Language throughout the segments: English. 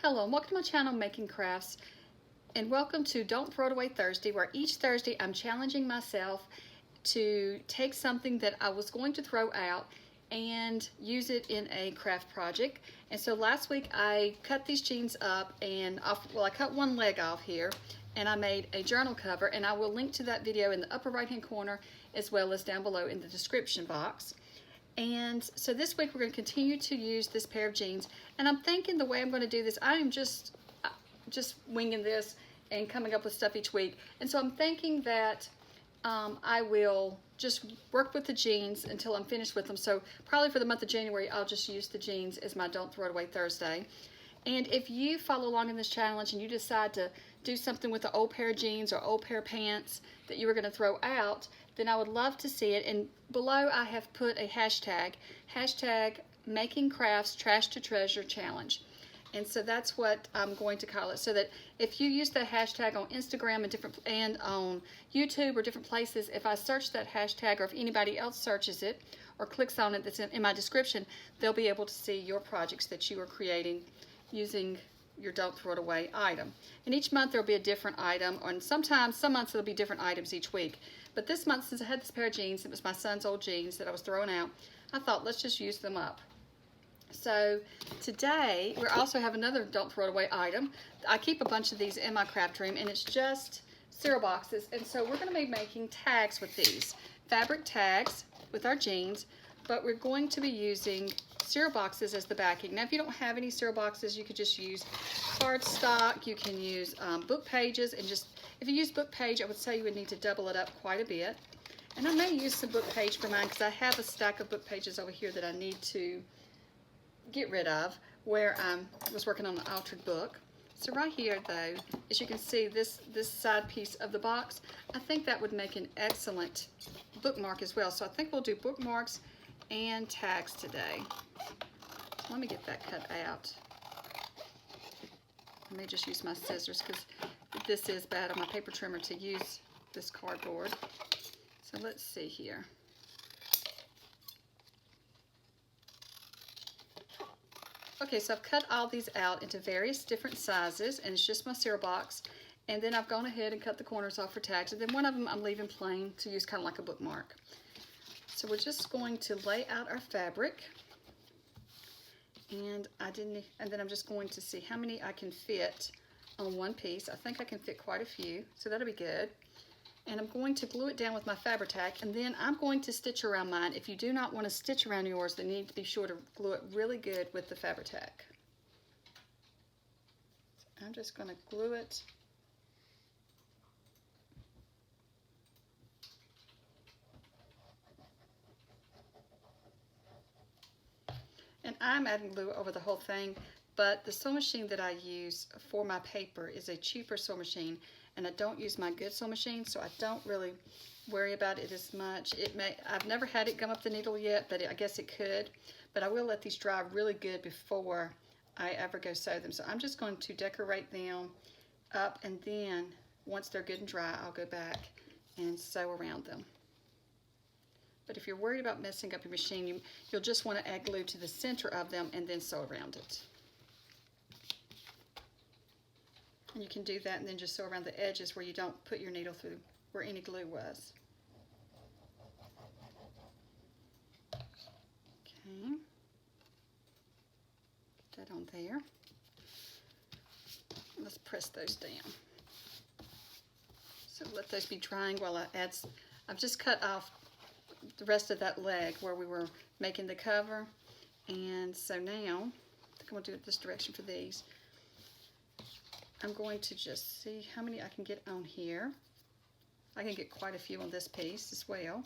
Hello and welcome to my channel, Making Crafts, and welcome to Don't Throw It Away Thursday, where each Thursday I'm challenging myself to take something that I was going to throw out and use it in a craft project. And so last week I cut these jeans up and I cut one leg off here and I made a journal cover, and I will link to that video in the upper right hand corner as well as down below in the description box. And so this week we're going to continue to use this pair of jeans, and I'm thinking the way I'm going to do this, I am just winging this and coming up with stuff each week. And so I'm thinking that I will just work with the jeans until I'm finished with them. So probably for the month of January I'll just use the jeans as my Don't Throw It Away Thursday. And if you follow along in this challenge and you decide to do something with an old pair of jeans or old pair of pants that you were going to throw out, then I would love to see it. And below I have put a hashtag Making Crafts Trash to Treasure Challenge. And so that's what I'm going to call it, so that if you use that hashtag on Instagram and on YouTube or different places, if I search that hashtag, or if anybody else searches it or clicks on it that's in my description, they'll be able to see your projects that you are creating using your Don't Throw It Away item. And each month there'll be a different item, and some months it'll be different items each week. But this month, since I had this pair of jeans, it was my son's old jeans that I was throwing out, I thought let's just use them up. So today we also have another Don't Throw It Away item. I keep a bunch of these in my craft room, and it's just cereal boxes. And so we're going to be making tags with these, fabric tags with our jeans, but we're going to be using cereal boxes as the backing. Now if you don't have any cereal boxes, you could just use cardstock, you can use book pages, and just if you use book page, I would say you would need to double it up quite a bit. And I may use some book page for mine because I have a stack of book pages over here that I need to get rid of where I was working on an altered book. So right here though, as you can see, this side piece of the box, I think that would make an excellent bookmark as well. So I think we'll do bookmarks and tags today. Let me get that cut out. I may just use my scissors because this is bad on my paper trimmer to use this cardboard. So let's see here. Okay, so I've cut all these out into various different sizes, and it's just my cereal box. And then I've gone ahead and cut the corners off for tags, and then one of them I'm leaving plain to use kind of like a bookmark. So we're just going to lay out our fabric, and then I'm just going to see how many I can fit on one piece. I think I can fit quite a few, so that'll be good. And I'm going to glue it down with my Fabri-Tac, and then I'm going to stitch around mine. If you do not want to stitch around yours, then you need to be sure to glue it really good with the Fabri-Tac. So I'm just going to glue it. And I'm adding glue over the whole thing, but the sewing machine that I use for my paper is a cheaper sewing machine, and I don't use my good sewing machine, so I don't really worry about it as much. I've never had it gum up the needle yet, but I guess it could. But I will let these dry really good before I ever go sew them. So I'm just going to decorate them up, and then once they're good and dry, I'll go back and sew around them. But if you're worried about messing up your machine, you'll just want to add glue to the center of them and then sew around it. And you can do that and then just sew around the edges where you don't put your needle through where any glue was. Okay. Get that on there. Let's press those down. So let those be drying while I've just cut off the rest of that leg where we were making the cover. And so now, I think I'm going to do it this direction for these. I'm going to just see how many I can get on here. I can get quite a few on this piece as well.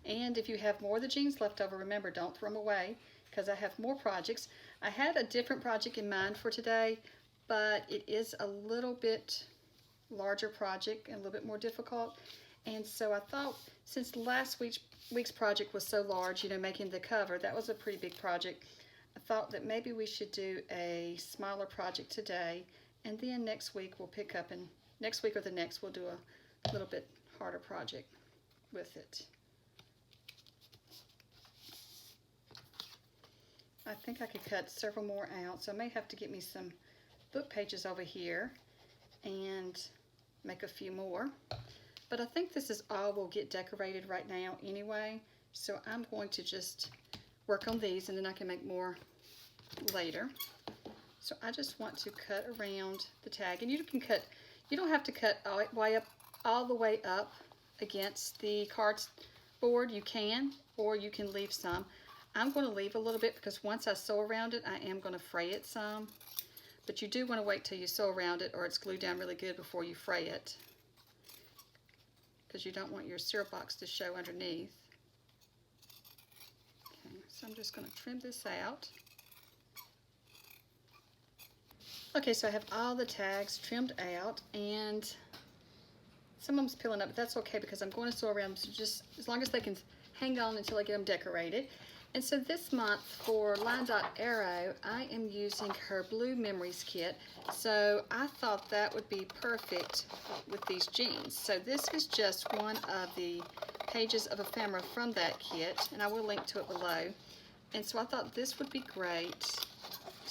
And if you have more of the jeans left over, remember, don't throw them away, because I have more projects. I had a different project in mind for today, but it is a little bit larger project and a little bit more difficult. And so I thought, since last week's project was so large, you know, making the cover, that was a pretty big project. I thought that maybe we should do a smaller project today, and then next week we'll pick up, and next week or the next we'll do a little bit harder project with it. I think I could cut several more out, so I may have to get me some book pages over here and make a few more. But I think this is all we'll get decorated right now anyway, so I'm going to just work on these and then I can make more later. So I just want to cut around the tag, and you don't have to cut all the way up against the cardboard. You can, or you can leave some. I'm going to leave a little bit because once I sew around it, I am going to fray it some. But you do want to wait till you sew around it or it's glued down really good before you fray it, because you don't want your syrup box to show underneath. Okay, so I'm just going to trim this out. Okay, so I have all the tags trimmed out, and some of them's peeling up, but that's okay because I'm going to sew around them, so just as long as they can hang on until I get them decorated. And so this month for Line Dot Arrow, I am using her Blue Memories kit. So I thought that would be perfect with these jeans. So this is just one of the pages of ephemera from that kit, and I will link to it below. And so I thought this would be great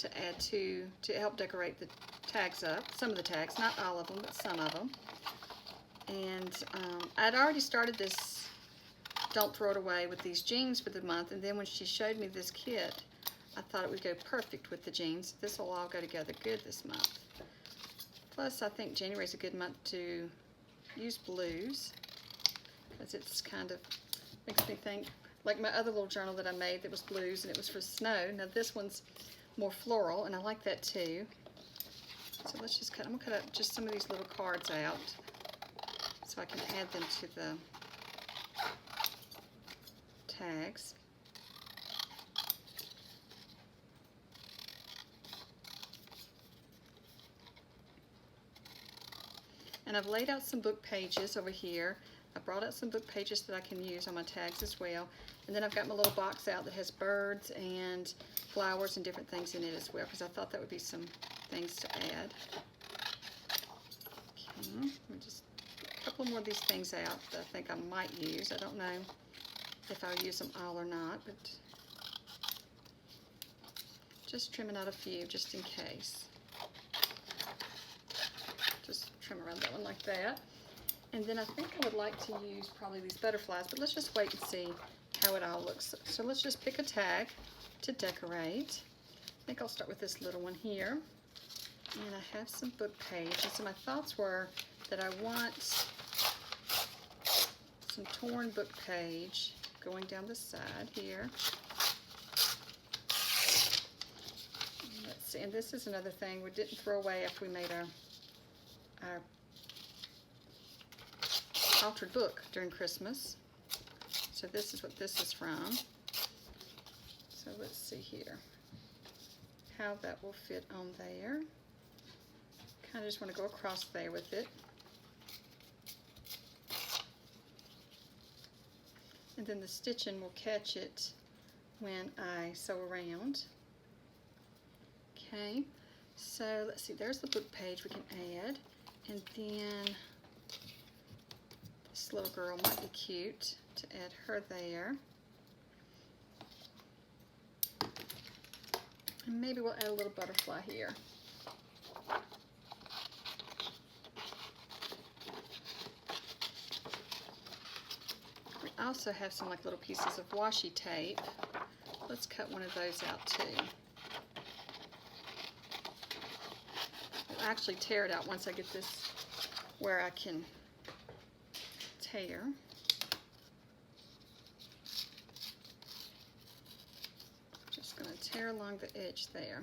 to add to help decorate the tags up. Some of the tags, not all of them, but some of them. And I'd already started this Don't Throw It Away with these jeans for the month, and then when she showed me this kit, I thought it would go perfect with the jeans. This will all go together good this month. Plus, I think January is a good month to use blues, because it's kind of makes me think, like my other little journal that I made that was blues, and it was for snow. Now this one's more floral, and I like that too. So let's just I'm gonna cut up just some of these little cards out so I can add them to the tags. And I've laid out some book pages over here. I brought out some book pages that I can use on my tags as well. And then I've got my little box out that has birds and flowers and different things in it as well, because I thought that would be some things to add. Okay, let me just get a couple more of these things out that I think I might use. I don't know if I'll use them all or not, but just trimming out a few just in case. Just trim around that one like that. And then I think I would like to use probably these butterflies, but let's just wait and see how it all looks. So let's just pick a tag to decorate. I think I'll start with this little one here. And I have some book pages. So my thoughts were that I want some torn book page going down the side here. Let's see, and this is another thing we didn't throw away after we made our altered book during Christmas. So this is what this is from. So let's see here how that will fit on there. Kind of just want to go across there with it. And then the stitching will catch it when I sew around. Okay, so let's see, there's the book page we can add. And then this little girl might be cute to add her there. And maybe we'll add a little butterfly here. We also have some like little pieces of washi tape. Let's cut one of those out too. I'll actually tear it out once I get this where I can tear. Just going to tear along the edge there.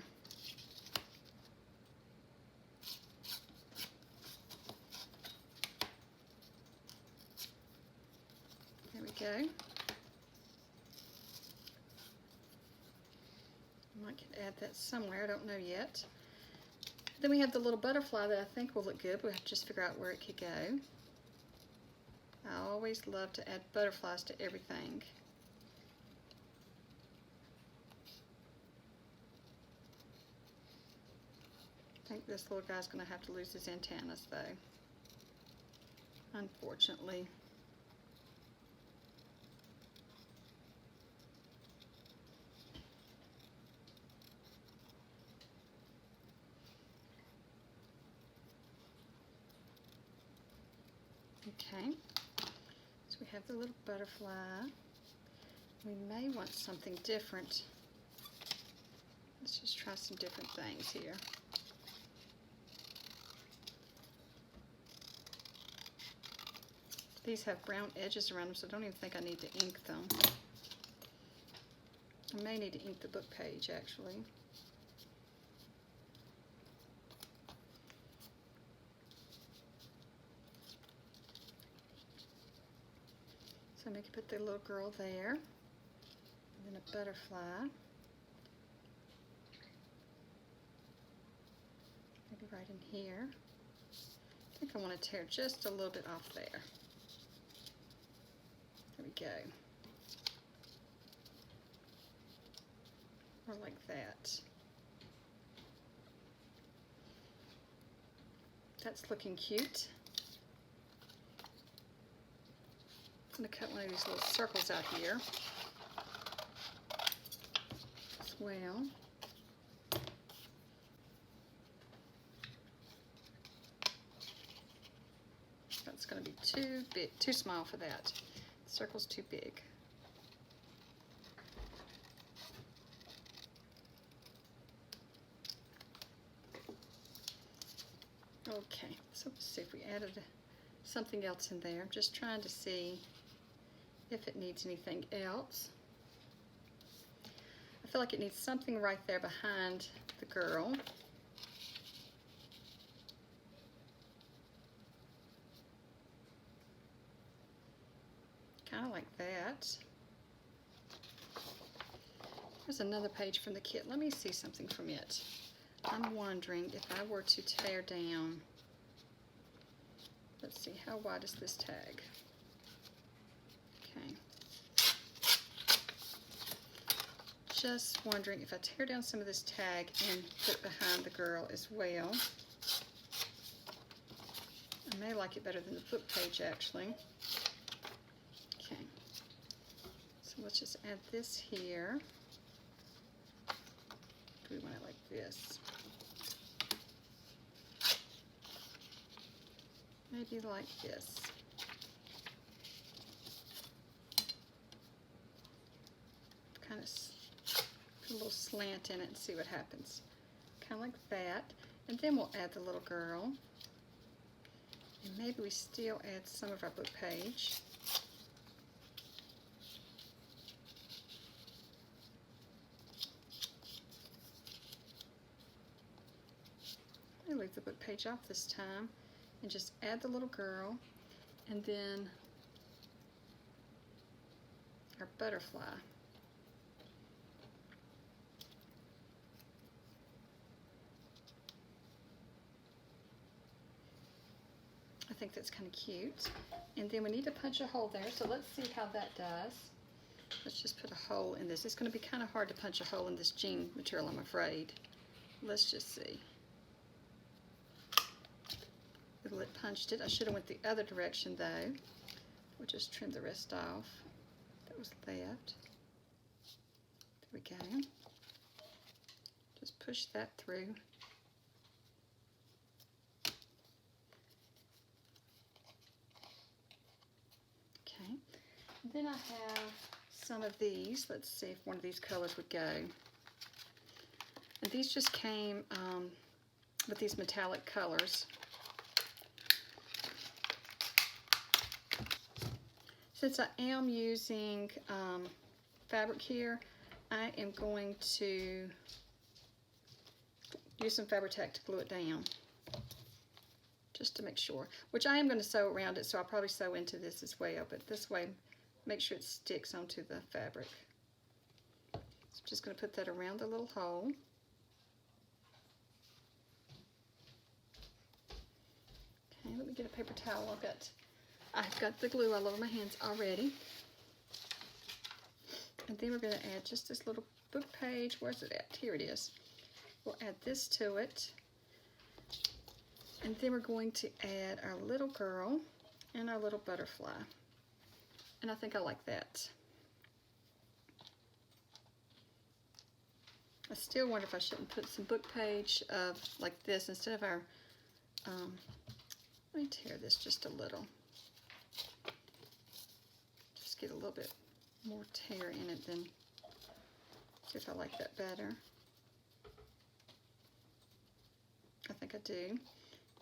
There we go. I might add that somewhere, I don't know yet. Then we have the little butterfly that I think will look good. We'll have to just figure out where it could go. I always love to add butterflies to everything. I think this little guy's going to have to lose his antennas though, unfortunately. Okay, so we have the little butterfly. We may want something different. Let's just try some different things here. These have brown edges around them, so I don't even think I need to ink them. I may need to ink the book page, actually. So maybe put the little girl there, and then a butterfly. Maybe right in here. I think I want to tear just a little bit off there. There we go. Or like that. That's looking cute. I'm going to cut one of these little circles out here as well. That's going to be too big, too small for that. The circle's too big. Okay, so let's see if we added something else in there. I'm just trying to see if it needs anything else. I feel like it needs something right there behind the girl. Kind of like that. There's another page from the kit. Let me see something from it. I'm wondering if I were to tear down, let's see, how wide is this tag? Okay. Just wondering if I tear down some of this tag and put it behind the girl as well. I may like it better than the book page, actually. Okay. So let's just add this here. Do we want it like this? Maybe like this. Kind of put a little slant in it and see what happens. Kind of like that. And then we'll add the little girl. And maybe we still add some of our book page. I'll leave the book page off this time and just add the little girl and then our butterfly. I think that's kind of cute. And then we need to punch a hole there, so let's see how that does. Let's just put a hole in this. It's going to be kind of hard to punch a hole in this jean material, I'm afraid. Let's just see. It punched it. I should have went the other direction though. We'll just trim the rest off. That was left. There we go. Just push that through. Okay. Then I have some of these. Let's see if one of these colors would go. And these just came with these metallic colors. Since I am using fabric here, I am going to use some Fabri-Tac to glue it down, just to make sure. Which I am going to sew around it, so I'll probably sew into this as well, but this way, make sure it sticks onto the fabric. So I'm just going to put that around the little hole. Okay, let me get a paper towel. I've got the glue all over my hands already. And then we're going to add just this little book page. Where's it at? Here it is. We'll add this to it. And then we're going to add our little girl and our little butterfly. And I think I like that. I still wonder if I shouldn't put some book page of like this instead of our, let me tear this just a little. Just get a little bit more tear in it than, see if I like that better. I think I do.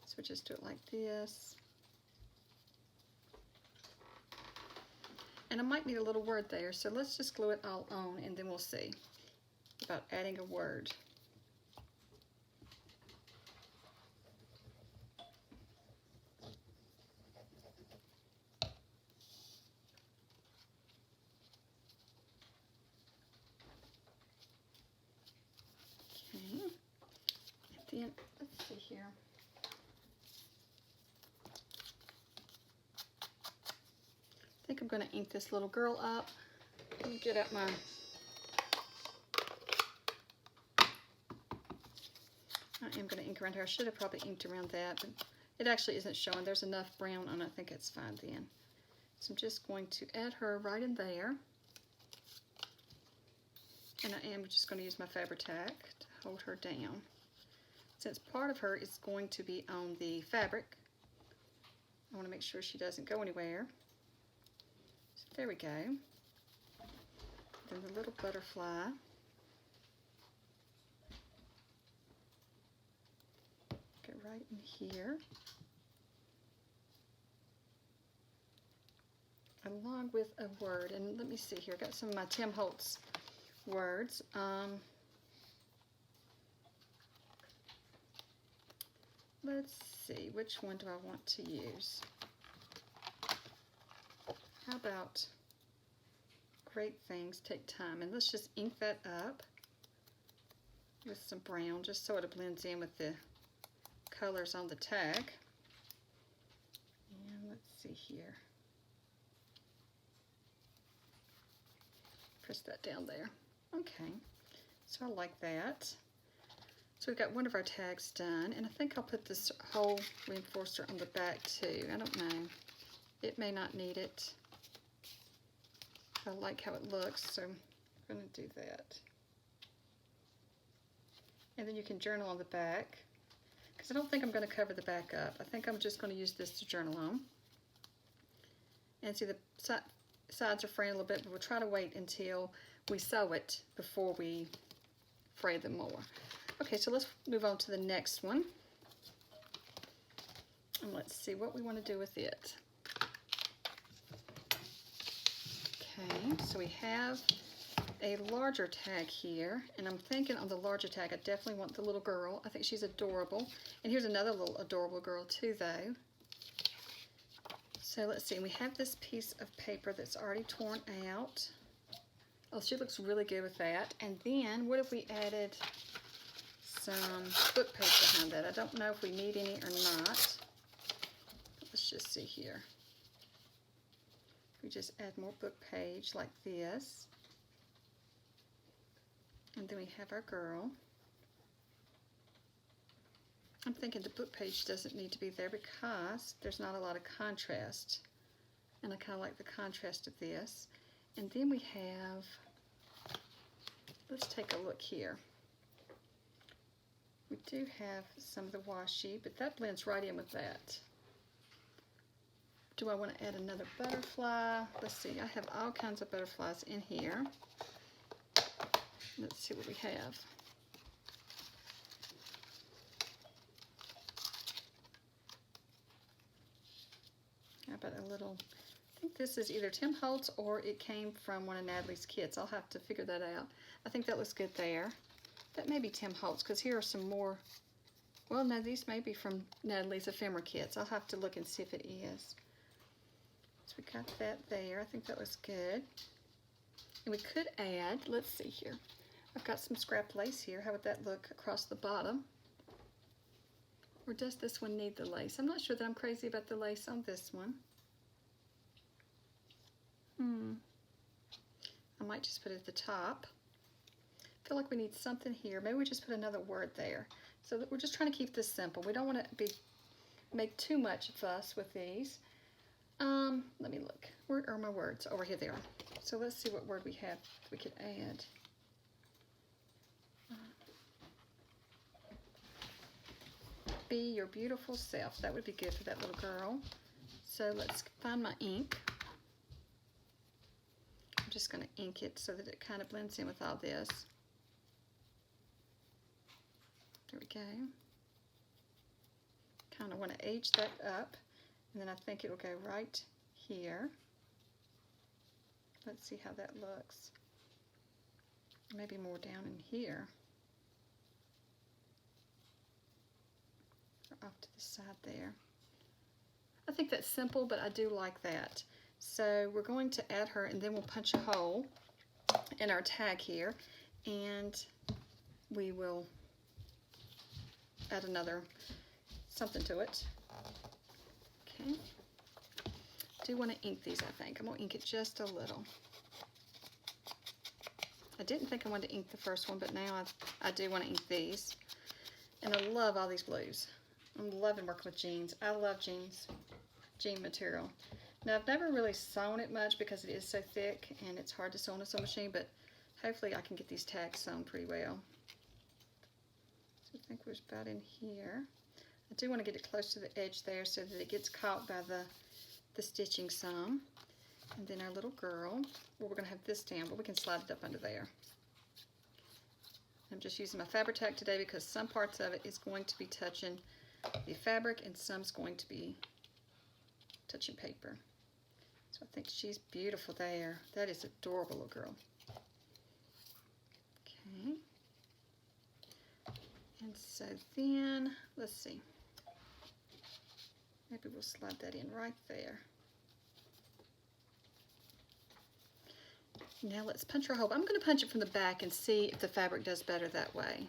So just do it like this. And I might need a little word there, so let's just glue it all on and then we'll see about adding a word. Okay, and then let's see here. I think I'm going to ink this little girl up. Let me get out my I am going to ink around here. I should have probably inked around that, but it actually isn't showing. There's enough brown on it. I think it's fine then. So I'm just going to add her right in there. And I am just going to use my Fabri-Tac to hold her down. Since part of her is going to be on the fabric, I want to make sure she doesn't go anywhere. So there we go. Then the little butterfly. Go right in here. Along with a word. And let me see here. I got some of my Tim Holtz words. Let's see, which one do I want to use? How about great things take time? And let's just ink that up with some brown, just so it blends in with the colors on the tag. And let's see here. Press that down there. Okay, so I like that. So we've got one of our tags done, and I think I'll put this whole reinforcer on the back too. I don't know. It may not need it. I like how it looks, so I'm going to do that. And then you can journal on the back, because I don't think I'm going to cover the back up. I think I'm just going to use this to journal on. And see, the sides are fraying a little bit, but we'll try to wait until we sew it before we fray them more. Okay, so let's move on to the next one. And let's see what we want to do with it. Okay, so we have a larger tag here, and I'm thinking on the larger tag I definitely want the little girl. I think she's adorable. And here's another little adorable girl too, though. So let's see, we have this piece of paper that's already torn out. Oh, she looks really good with that. And then what if we added some book page behind that? I don't know if we need any or not. Let's just see here. We just add more book page like this. And then we have our girl. I'm thinking the book page doesn't need to be there because there's not a lot of contrast. And I kind of like the contrast of this. And then we have, let's take a look here. We do have some of the washi, but that blends right in with that. Do I want to add another butterfly? Let's see, I have all kinds of butterflies in here. Let's see what we have. How about a little, I think this is either Tim Holtz or it came from one of Natalie's kits. I'll have to figure that out. I think that looks good there. That may be Tim Holtz, because here are some more. Well, no, these may be from Natalie's ephemera kits. I'll have to look and see if it is. So we got that there. I think that was good. And we could add, let's see here. I've got some scrap lace here. How would that look across the bottom? Or does this one need the lace? I'm not sure that I'm crazy about the lace on this one. I might just put it at the top. I feel like we need something here. Maybe we just put another word there. So that we're just trying to keep this simple. We don't want to make too much fuss with these. Let me look. Where are my words? Over here they are. So let's see what word we have we could add. Be your beautiful self. That would be good for that little girl. So let's find my ink. I'm just going to ink it so that it kind of blends in with all this. There we go. Kind of want to age that up, and then I think it'll go right here. Let's see how that looks. Maybe more down in here. Or off to the side there. I think that's simple, but I do like that. So we're going to add her, and then we'll punch a hole in our tag here, and we will add another something to it. Okay. I do want to ink these, I think. I'm going to ink it just a little. I didn't think I wanted to ink the first one, but now I do want to ink these. And I love all these blues. I'm loving working with jeans. I love jean material. Now, I've never really sewn it much because it is so thick and it's hard to sew on a sewing machine, but hopefully I can get these tags sewn pretty well. So I think we're about in here. I do want to get it close to the edge there so that it gets caught by the stitching some. And then our little girl, well, we're going to have this down, but we can slide it up under there. I'm just using my Fabri-Tac today because some parts of it is going to be touching the fabric and some's going to be touching paper. So I think she's beautiful there. That is adorable little girl. Okay. And so then, let's see. Maybe we'll slide that in right there. Now let's punch our hole. I'm going to punch it from the back and see if the fabric does better that way.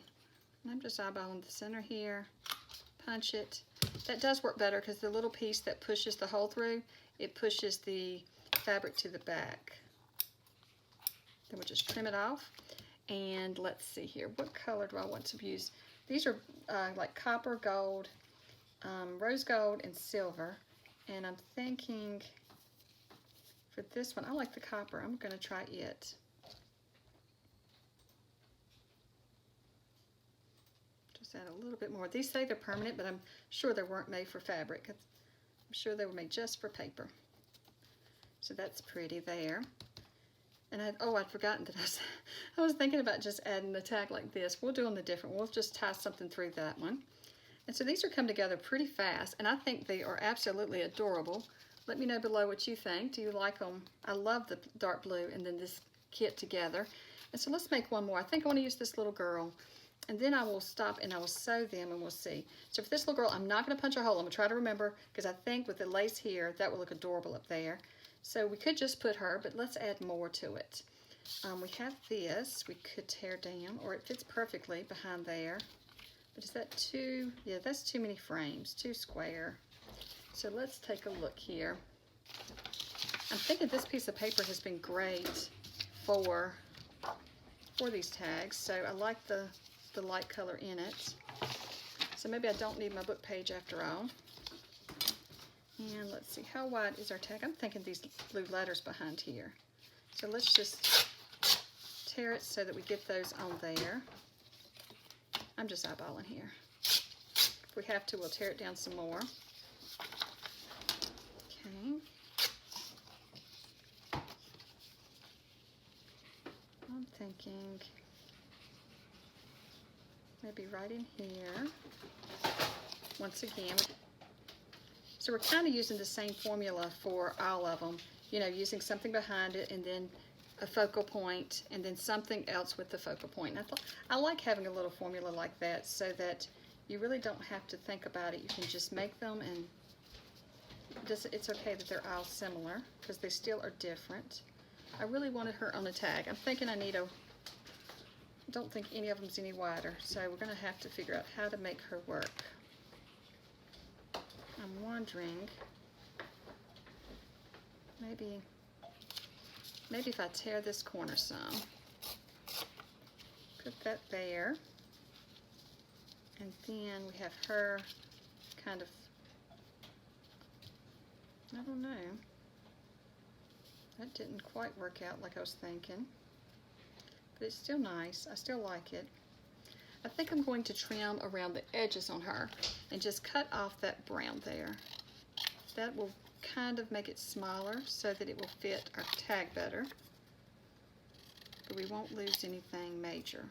And I'm just eyeballing the center here. Punch it. That does work better because the little piece that pushes the hole through, it pushes the fabric to the back. Then we'll just trim it off. And let's see here. What color do I want to use? These are like copper, gold, rose gold, and silver. And I'm thinking for this one, I like the copper. I'm going to try it. Just add a little bit more. These say they're permanent, but I'm sure they weren't made for fabric. I'm sure they were made just for paper. So that's pretty there. And I'd forgotten that I was thinking about just adding a tag like this. We'll do them the different. We'll just tie something through that one. And so these are come together pretty fast, and I think they are absolutely adorable. Let me know below what you think. Do you like them? I love the dark blue and then this kit together. And so let's make one more. I think I want to use this little girl, and then I will stop and I will sew them and we'll see. So for this little girl, I'm not going to punch a hole. I'm going to try to remember because I think with the lace here, that will look adorable up there. So we could just put her, but let's add more to it. We have this we could tear down, or it fits perfectly behind there. But is that too, yeah, that's too many frames, too square. So let's take a look here. I'm thinking this piece of paper has been great for these tags. So I like the light color in it. So maybe I don't need my book page after all. And let's see, how wide is our tag? I'm thinking these blue letters behind here. So let's just tear it so that we get those on there. I'm just eyeballing here. If we have to, we'll tear it down some more. Okay. I'm thinking maybe right in here. Once again, so we're kind of using the same formula for all of them. You know, using something behind it and then a focal point and then something else with the focal point. And I like having a little formula like that so that you really don't have to think about it. You can just make them, and it's okay that they're all similar because they still are different. I really wanted her on the tag. I'm thinking I don't think any of them's any wider, so we're going to have to figure out how to make her work. I'm wondering, maybe if I tear this corner some, put that there, and then we have her kind of, I don't know, that didn't quite work out like I was thinking, but it's still nice. I still like it. I think I'm going to trim around the edges on her and just cut off that brown there. That will kind of make it smaller so that it will fit our tag better, but we won't lose anything major.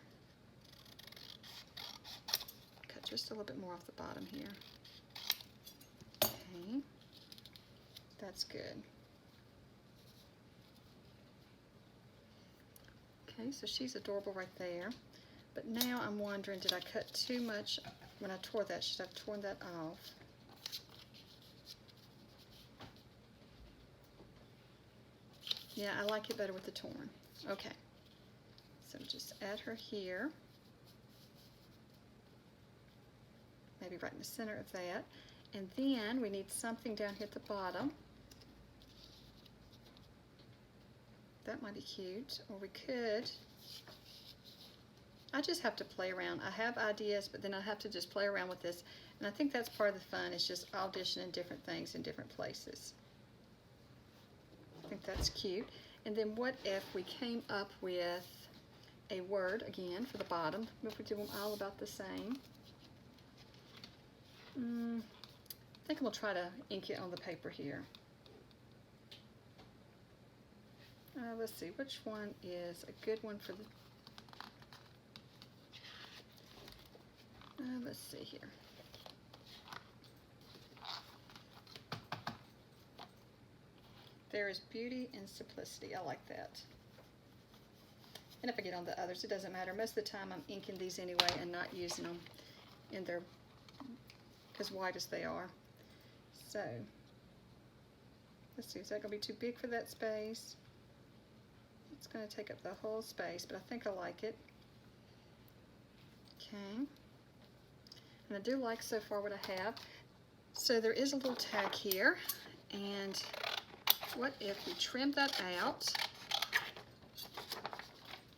Cut just a little bit more off the bottom here. Okay, that's good. Okay, so she's adorable right there. But now I'm wondering, did I cut too much when I tore that? Should I have torn that off? Yeah, I like it better with the torn. Okay, so just add her here. Maybe right in the center of that. And then we need something down here at the bottom. That might be cute. Or we could, I just have to play around. I have ideas, but then I have to just play around with this. And I think that's part of the fun, is just auditioning different things in different places. I think that's cute. And then what if we came up with a word again for the bottom? If we do them all about the same. I think I'm going to try to ink it on the paper here. Let's see, which one is a good one for the... let's see here. There is beauty in simplicity. I like that. And if I get on the others, it doesn't matter. Most of the time I'm inking these anyway and not using them in their as wide as they are. So, let's see, is that going to be too big for that space? It's going to take up the whole space, but I think I like it. Okay. And I do like so far what I have. So there is a little tag here, and what if we trim that out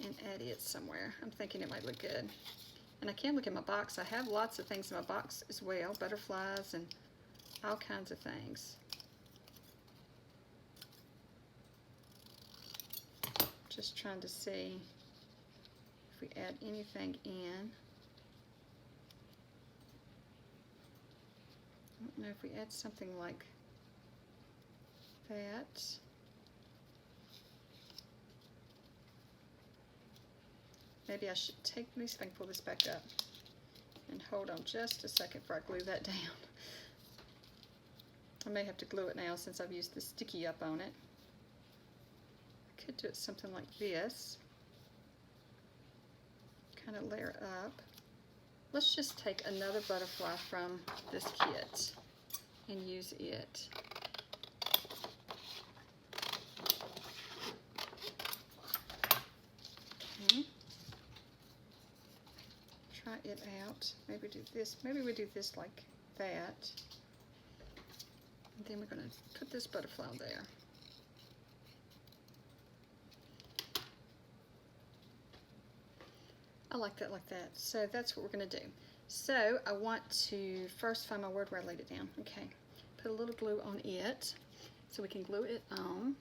and add it somewhere? I'm thinking it might look good. And I can look at my box. I have lots of things in my box as well, butterflies and all kinds of things. Just trying to see if we add anything in. I don't know if we add something like that. Maybe I should take, let me see if I can pull this back up and hold on just a second before I glue that down. I may have to glue it now since I've used the sticky up on it. I could do it something like this. Kind of layer up. Let's just take another butterfly from this kit and use it. Okay. Try it out. Maybe do this. Maybe we do this like that. And then we're going to put this butterfly there. I like that like that. So that's what we're going to do. So I want to first find my word where I laid it down. Okay. Put a little glue on it so we can glue it on.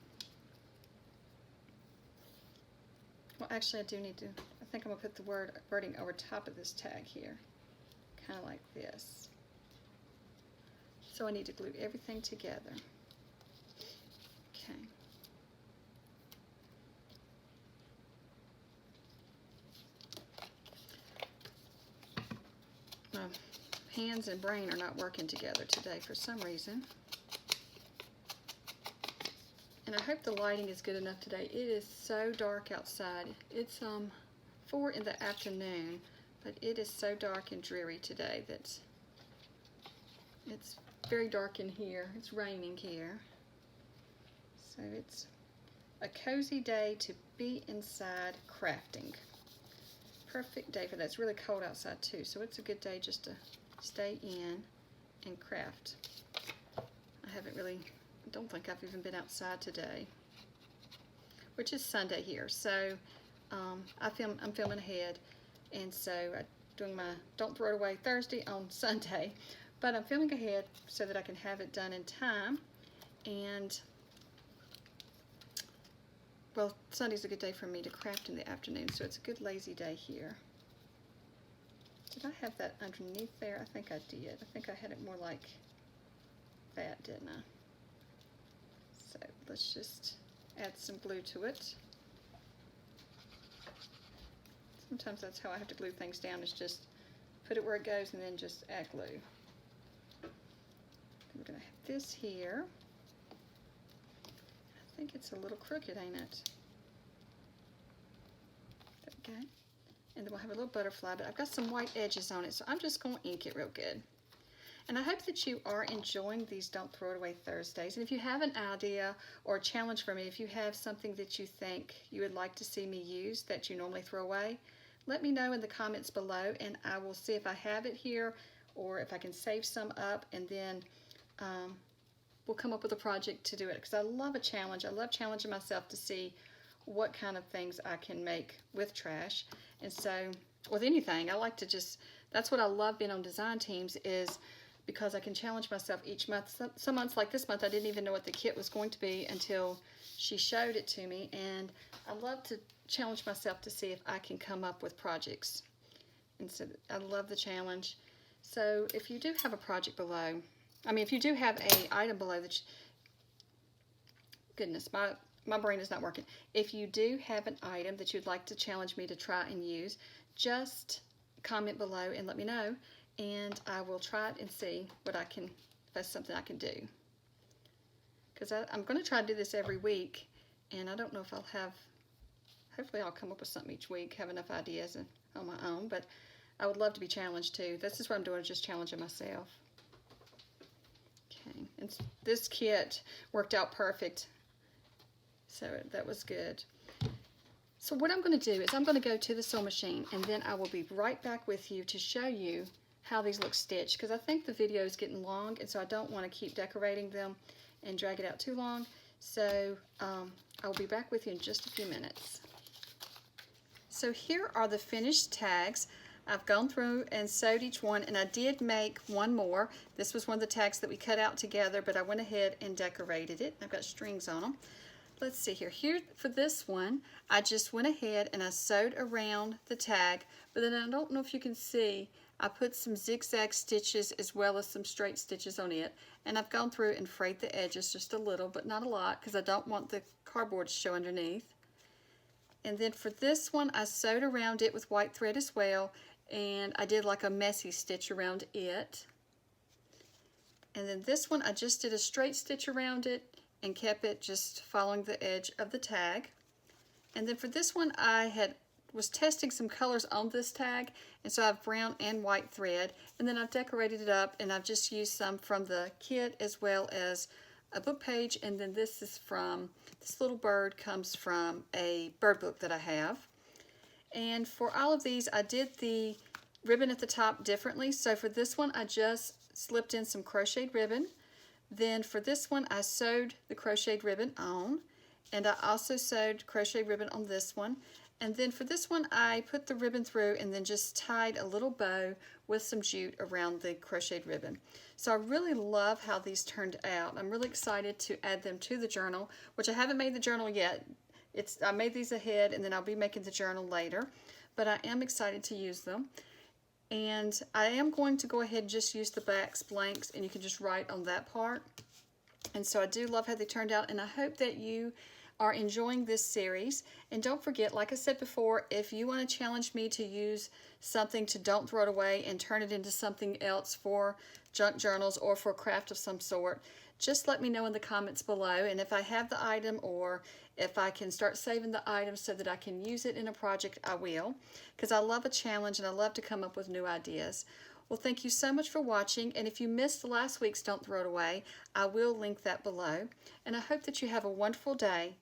Well, actually I do need to, I think I'm going to put the wording over top of this tag here. Kind of like this. So I need to glue everything together. Okay. My hands and brain are not working together today for some reason. And I hope the lighting is good enough today. It is so dark outside. It's 4 in the afternoon, but it is so dark and dreary today that it's very dark in here. It's raining here. So it's a cozy day to be inside crafting. Perfect day for that. It's really cold outside too, so it's a good day just to stay in and craft. I haven't really, I don't think I've even been outside today, which is Sunday here. So I'm filming ahead, and so I'm doing my Don't Throw It Away Thursday on Sunday, but I'm filming ahead so that I can have it done in time. And well, Sunday's a good day for me to craft in the afternoon, so it's a good lazy day here. Did I have that underneath there? I think I did. I think I had it more like that, didn't I? So let's just add some glue to it. Sometimes that's how I have to glue things down, is just put it where it goes and then just add glue. We're going to have this here. I think it's a little crooked, ain't it? Okay. And then we'll have a little butterfly, but I've got some white edges on it, so I'm just going to ink it real good. And I hope that you are enjoying these Don't Throw It Away Thursdays. And if you have an idea or a challenge for me, if you have something that you think you would like to see me use that you normally throw away, let me know in the comments below, and I will see if I have it here or if I can save some up, and then we'll come up with a project to do it, because I love a challenge. I love challenging myself to see what kind of things I can make with trash. And so with anything, I like to just, that's what I love being on design teams, is because I can challenge myself each month. Some months, like this month, I didn't even know what the kit was going to be until she showed it to me, and I love to challenge myself to see if I can come up with projects. And so I love the challenge. So if you do have a project below, if you do have a item below that goodness, my brain is not working. If you do have an item that you'd like to challenge me to try and use, just comment below and let me know, and I will try it and see what I can, if that's something I can do. Because I'm going to try to do this every week, and I don't know if I'll have, hopefully I'll come up with something each week, have enough ideas on my own, but I would love to be challenged too. This is what I'm doing, just challenging myself. Okay, and this kit worked out perfect, so that was good. So what I'm going to do is I'm going to go to the sewing machine, and then I will be right back with you to show you how these look stitched, because I think the video is getting long, and so I don't want to keep decorating them and drag it out too long. So I'll be back with you in just a few minutes. So here are the finished tags. I've gone through and sewed each one, and I did make one more. This was one of the tags that we cut out together, but I went ahead and decorated it. I've got strings on them. Let's see here. Here for this one, I just went ahead and I sewed around the tag, but then I don't know if you can see, I put some zigzag stitches as well as some straight stitches on it, and I've gone through and frayed the edges just a little, but not a lot, because I don't want the cardboard to show underneath. And then for this one, I sewed around it with white thread as well, and I did like a messy stitch around it. And then this one, I just did a straight stitch around it and kept it just following the edge of the tag. And then for this one, I was testing some colors on this tag, and so I have brown and white thread, and then I've decorated it up, and I've just used some from the kit as well as a book page, and then this little bird comes from a bird book that I have. And for all of these, I did the ribbon at the top differently. So for this one, I just slipped in some crocheted ribbon. Then for this one, I sewed the crocheted ribbon on, and I also sewed crocheted ribbon on this one. And then for this one, I put the ribbon through and then just tied a little bow with some jute around the crocheted ribbon. So I really love how these turned out. I'm really excited to add them to the journal, which I haven't made the journal yet. I made these ahead, and then I'll be making the journal later, but I am excited to use them. And I am going to go ahead and just use the backs blanks, and you can just write on that part. And so I do love how they turned out, and I hope that you are enjoying this series. And don't forget, like I said before, if you want to challenge me to use something to don't throw it away and turn it into something else for junk journals or for a craft of some sort, just let me know in the comments below. And if I have the item, or if I can start saving the item so that I can use it in a project, I will, because I love a challenge and I love to come up with new ideas. Well, thank you so much for watching, and if you missed last week's Don't Throw It Away, I will link that below. And I hope that you have a wonderful day.